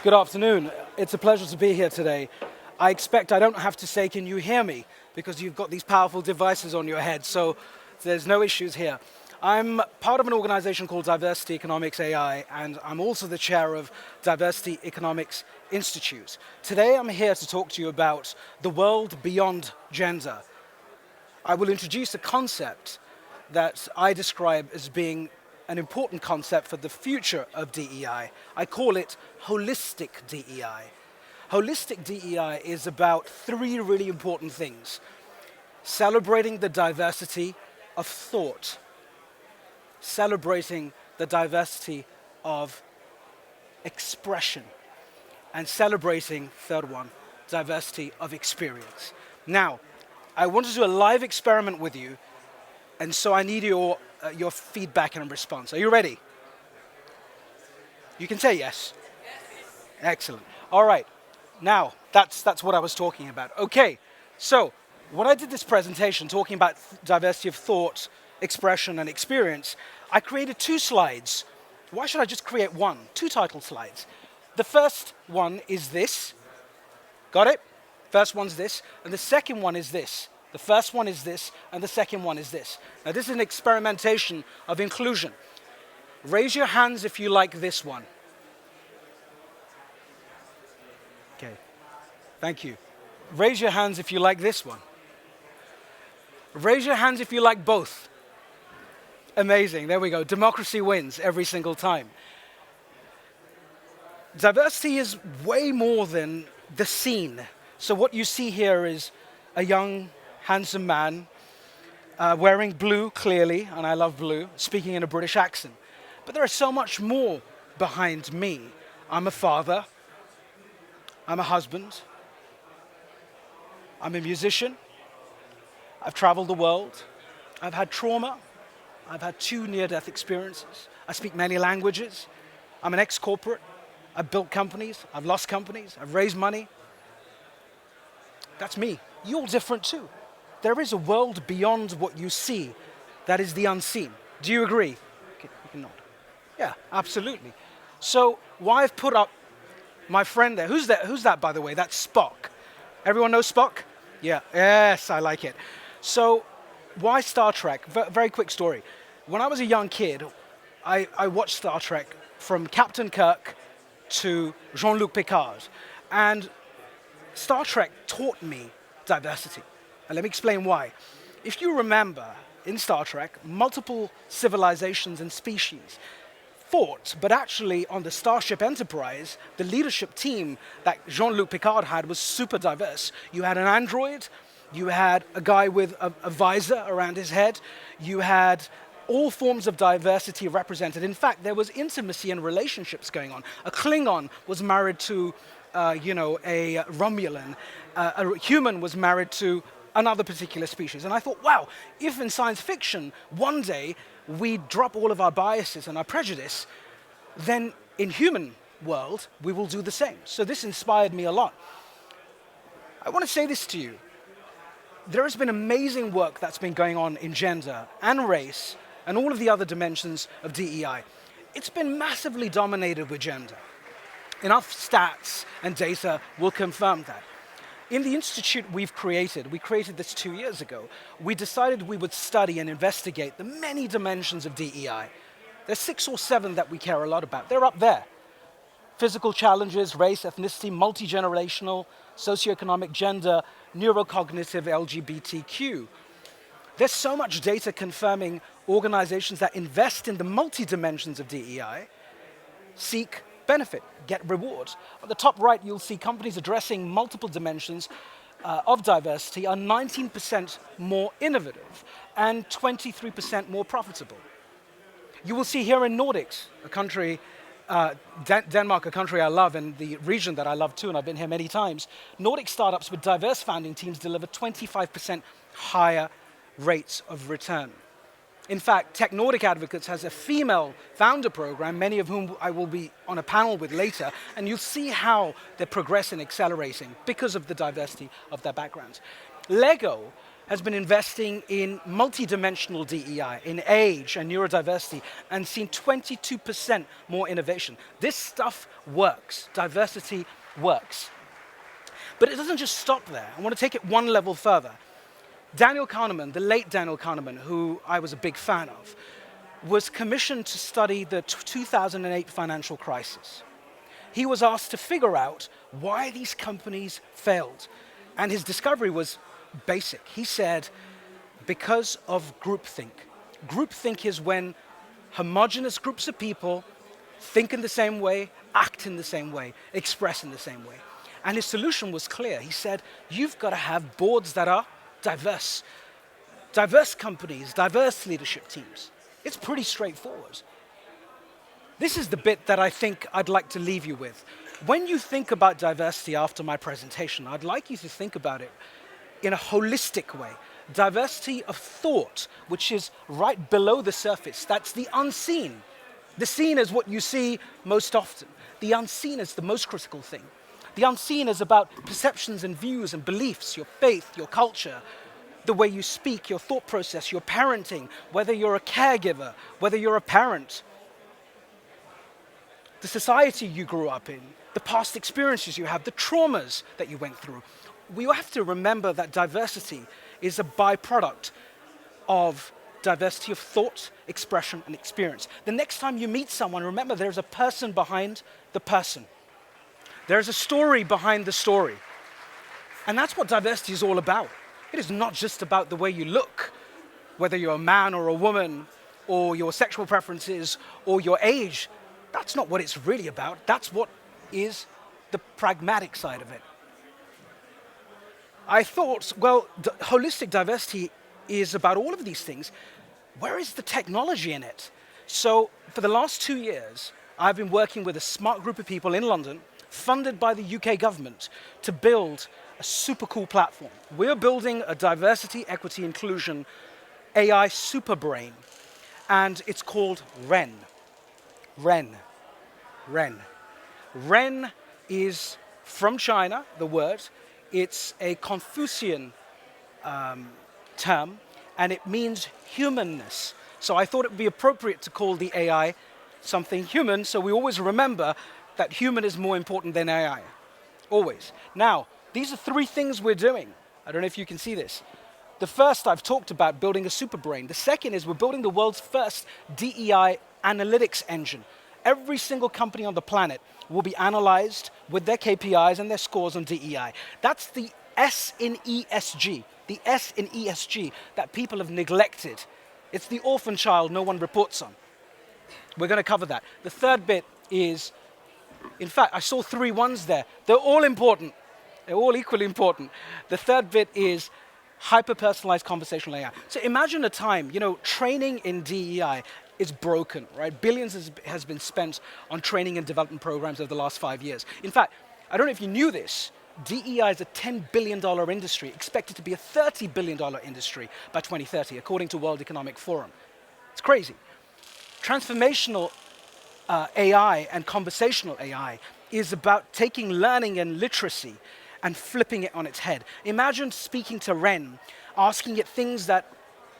Good afternoon. It's a pleasure to be here today. I expect I don't have to say, can you hear me? Because you've got these powerful devices on your head, so there's no issues here. I'm part of an organization called Diversity Economics AI, and I'm also the chair of Diversity Economics Institute. Today I'm here to talk to you about the world beyond gender. I will introduce a concept that I describe as being an important concept for the future of DEI. I call it holistic DEI. Holistic DEI is about three really important things: celebrating the diversity of thought, celebrating the diversity of expression, and celebrating, third one, diversity of experience. Now, I want to do a live experiment with you, and so I need your feedback and response. Are you ready? You can say yes. Excellent. All right. Now, that's what I was talking about. Okay. So, when I did this presentation talking about diversity of thought, expression, and experience, I created two slides. Why should I just create one? Two title slides. The first one is this. Got it? First one's this. And the second one is this. The first one is this, and the second one is this. Now, this is an experimentation of inclusion. Raise your hands if you like this one. Okay, thank you. Raise your hands if you like this one. Raise your hands if you like both. Amazing, there we go. Democracy wins every single time. Diversity is way more than the scene. So what you see here is a young, handsome man, wearing blue, clearly, and I love blue, speaking in a British accent. But there is so much more behind me. I'm a father, I'm a husband, I'm a musician, I've traveled the world, I've had trauma, I've had 2 near-death experiences, I speak many languages, I'm an ex-corporate, I've built companies, I've lost companies, I've raised money. That's me. You're different too. There is a world beyond what you see that is the unseen. Do you agree? Okay, you can nod. Yeah, absolutely. So why I've put up my friend there. Who's that, by the way? That's Spock. Everyone knows Spock? Yeah, yes, I like it. So why Star Trek? Very quick story. When I was a young kid, I watched Star Trek from Captain Kirk to Jean-Luc Picard. And Star Trek taught me diversity. And let me explain why. If you remember, in Star Trek, multiple civilizations and species fought, but actually on the Starship Enterprise, the leadership team that Jean-Luc Picard had was super diverse. You had an android, you had a guy with a visor around his head, you had all forms of diversity represented. In fact, there was intimacy and relationships going on. A Klingon was married to a Romulan. A human was married to another particular species. And I thought, wow, if in science fiction, one day we drop all of our biases and our prejudice, then in human world, we will do the same. So this inspired me a lot. I want to say this to you. There has been amazing work that's been going on in gender and race and all of the other dimensions of DEI. It's been massively dominated with gender. Enough stats and data will confirm that. In the institute we created this 2 years ago, we decided we would study and investigate the many dimensions of DEI. There's 6 or 7 that we care a lot about. They're up there. Physical challenges, race, ethnicity, multi-generational, socioeconomic, gender, neurocognitive, LGBTQ. There's so much data confirming organizations that invest in the multi-dimensions of DEI seek benefit, get rewards. At the top right, you'll see companies addressing multiple dimensions of diversity are 19% more innovative and 23% more profitable. You will see here in Nordics, a country, Denmark, a country I love, and the region that I love too, and I've been here many times, Nordic startups with diverse founding teams deliver 25% higher rates of return. In fact, Tech Nordic Advocates has a female founder program, many of whom I will be on a panel with later, and you'll see how they're progressing, accelerating because of the diversity of their backgrounds. Lego has been investing in multidimensional DEI, in age and neurodiversity, and seen 22% more innovation. This stuff works. Diversity works. But it doesn't just stop there. I want to take it one level further. Daniel Kahneman, the late Daniel Kahneman, who I was a big fan of, was commissioned to study the 2008 financial crisis. He was asked to figure out why these companies failed. And his discovery was basic. He said, because of groupthink. Groupthink is when homogenous groups of people think in the same way, act in the same way, express in the same way. And his solution was clear. He said, you've got to have boards that are diverse. Diverse companies, diverse leadership teams. It's pretty straightforward. This is the bit that I think I'd like to leave you with. When you think about diversity after my presentation, I'd like you to think about it in a holistic way. Diversity of thought, which is right below the surface. That's the unseen. The seen is what you see most often. The unseen is the most critical thing. The unseen is about perceptions and views and beliefs, your faith, your culture, the way you speak, your thought process, your parenting, whether you're a caregiver, whether you're a parent, the society you grew up in, the past experiences you have, the traumas that you went through. We have to remember that diversity is a byproduct of diversity of thought, expression, and experience. The next time you meet someone, remember there's a person behind the person. There's a story behind the story. And that's what diversity is all about. It is not just about the way you look, whether you're a man or a woman, or your sexual preferences, or your age. That's not what it's really about. That's what is the pragmatic side of it. I thought, well, holistic diversity is about all of these things. Where is the technology in it? So for the last 2 years, I've been working with a smart group of people in London, funded by the UK government, to build a super cool platform. We're building a diversity, equity, inclusion AI super brain, and it's called REN. REN. REN. REN is from China, the word. It's a Confucian term, and it means humanness. So I thought it would be appropriate to call the AI something human, so we always remember that human is more important than AI. Always. Now, these are 3 things we're doing. I don't know if you can see this. The first, I've talked about building a super brain. The second is we're building the world's first DEI analytics engine. Every single company on the planet will be analyzed with their KPIs and their scores on DEI. That's the S in ESG, the S in ESG that people have neglected. It's the orphan child no one reports on. We're going to cover that. The third bit is, in fact, I saw 3 ones there. They're all important. They're all equally important. The third bit is hyper-personalized conversational AI. So imagine a time, training in DEI is broken, right? Billions has been spent on training and development programs over the last 5 years. In fact, I don't know if you knew this, DEI is a $10 billion industry, expected to be a $30 billion industry by 2030, according to World Economic Forum. It's crazy. Transformational AI and conversational AI is about taking learning and literacy and flipping it on its head. Imagine speaking to REN, asking it things that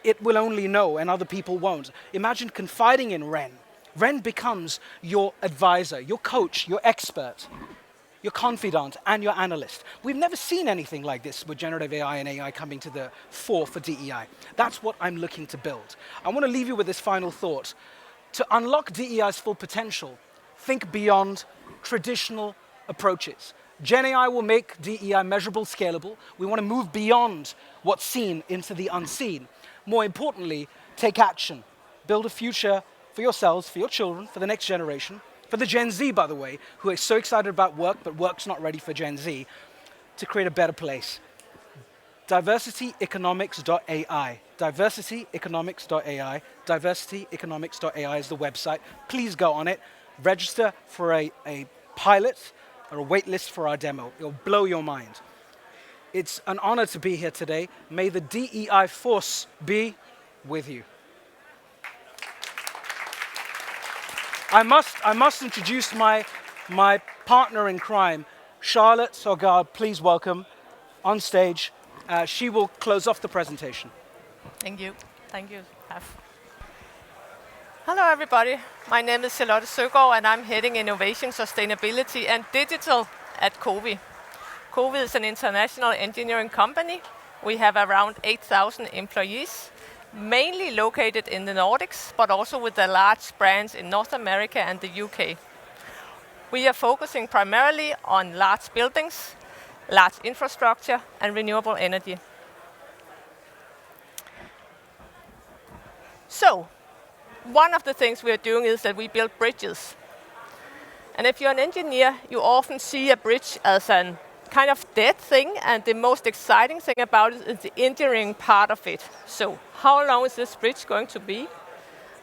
it will only know and other people won't. Imagine confiding in REN. REN becomes your advisor, your coach, your expert, your confidant, and your analyst. We've never seen anything like this with generative AI and AI coming to the fore for DEI. That's what I'm looking to build. I want to leave you with this final thought. To unlock DEI's full potential, think beyond traditional approaches. Gen AI will make DEI measurable, scalable. We want to move beyond what's seen into the unseen. More importantly, take action. Build a future for yourselves, for your children, for the next generation, for the Gen Z, by the way, who are so excited about work, but work's not ready for Gen Z, to create a better place. DiversityEconomics.ai. DiversityEconomics.ai. DiversityEconomics.ai is the website. Please go on it. Register for a pilot or a wait list for our demo. It'll blow your mind. It's an honor to be here today. May the DEI force be with you. I must introduce my partner in crime, Charlotte Sogard. Please welcome on stage She will close off the presentation. Thank you. Thank you, Haf. Hello, everybody. My name is Charlotte Søgaard, and I'm heading Innovation, Sustainability, and Digital at COWI. COWI is an international engineering company. We have around 8,000 employees, mainly located in the Nordics, but also with a large branch in North America and the UK. We are focusing primarily on large buildings, large infrastructure, and renewable energy. So, one of the things we are doing is that we build bridges. And if you're an engineer, you often see a bridge as a kind of dead thing, and the most exciting thing about it is the engineering part of it. So, how long is this bridge going to be?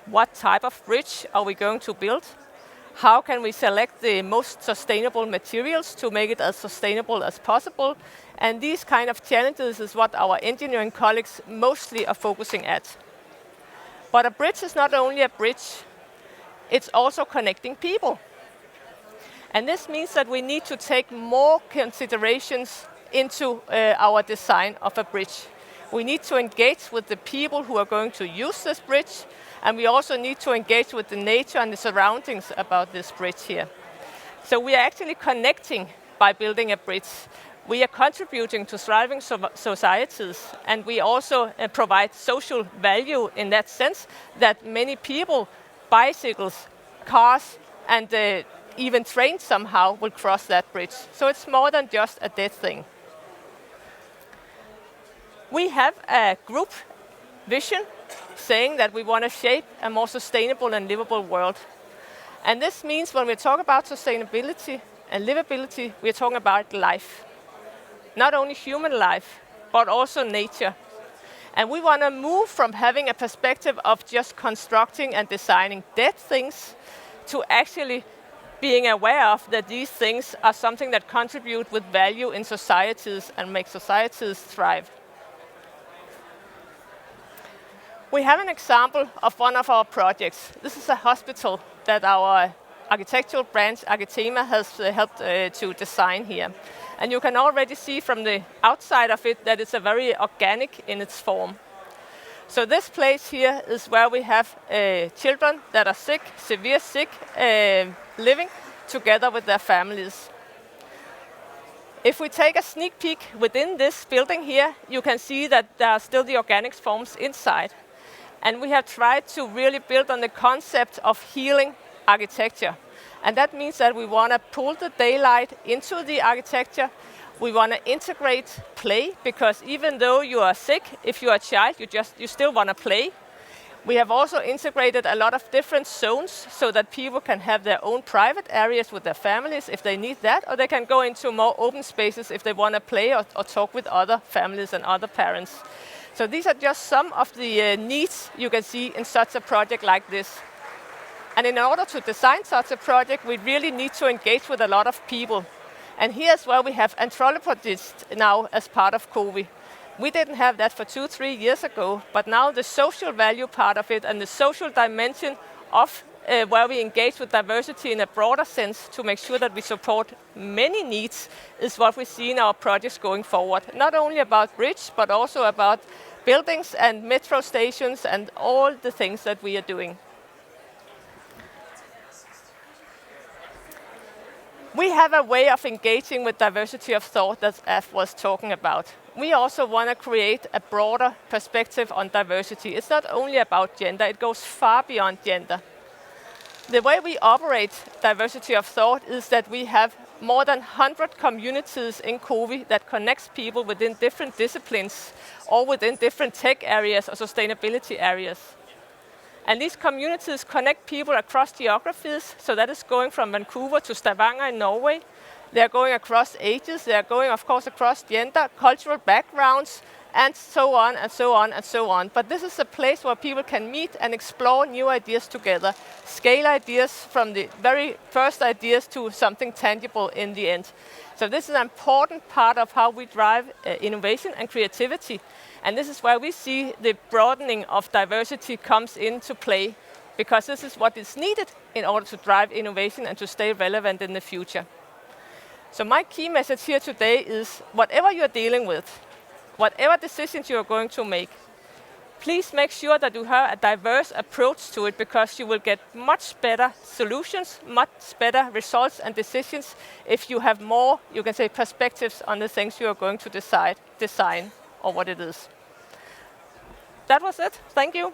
What type of bridge are we going to build? How can we select the most sustainable materials to make it as sustainable as possible? And these kind of challenges is what our engineering colleagues mostly are focusing at. But a bridge is not only a bridge, it's also connecting people. And this means that we need to take more considerations into our design of a bridge. We need to engage with the people who are going to use this bridge, and we also need to engage with the nature and the surroundings about this bridge here. So we are actually connecting by building a bridge. We are contributing to thriving societies, and we also provide social value in that sense that many people, bicycles, cars, and even trains somehow will cross that bridge. So it's more than just a dead thing. We have a group vision saying that we want to shape a more sustainable and livable world. And this means when we talk about sustainability and livability, we're talking about life. Not only human life, but also nature. And we want to move from having a perspective of just constructing and designing dead things to actually being aware of that these things are something that contribute with value in societies and make societies thrive. We have an example of one of our projects. This is a hospital that our architectural branch, Architema, has helped to design here. And you can already see from the outside of it that it's a very organic in its form. So this place here is where we have children that are sick, severe sick, living together with their families. If we take a sneak peek within this building here, you can see that there are still the organic forms inside. And we have tried to really build on the concept of healing architecture. And that means that we want to pull the daylight into the architecture. We want to integrate play, because even though you are sick, if you are a child, you still want to play. We have also integrated a lot of different zones so that people can have their own private areas with their families if they need that, or they can go into more open spaces if they want to play or talk with other families and other parents. So these are just some of the needs you can see in such a project like this. And in order to design such a project, we really need to engage with a lot of people. And here's where we have anthropologists now as part of COWI. We didn't have that for 2-3 years ago, but now the social value part of it and the social dimension of where we engage with diversity in a broader sense to make sure that we support many needs is what we see in our projects going forward. Not only about bridge, but also about buildings and metro stations and all the things that we are doing. We have a way of engaging with diversity of thought that Af was talking about. We also want to create a broader perspective on diversity. It's not only about gender, it goes far beyond gender. The way we operate diversity of thought is that we have more than 100 communities in COWI that connects people within different disciplines or within different tech areas or sustainability areas. And these communities connect people across geographies, so that is going from Vancouver to Stavanger in Norway. They're going across ages, they're going, of course, across gender, cultural backgrounds, and so on, and so on, and so on. But this is a place where people can meet and explore new ideas together, scale ideas from the very first ideas to something tangible in the end. So this is an important part of how we drive innovation and creativity. And this is where we see the broadening of diversity comes into play, because this is what is needed in order to drive innovation and to stay relevant in the future. So my key message here today is, whatever you're dealing with, whatever decisions you are going to make, please make sure that you have a diverse approach to it, because you will get much better solutions, much better results and decisions if you have more, you can say, perspectives on the things you are going to design, or what it is. That was it. Thank you.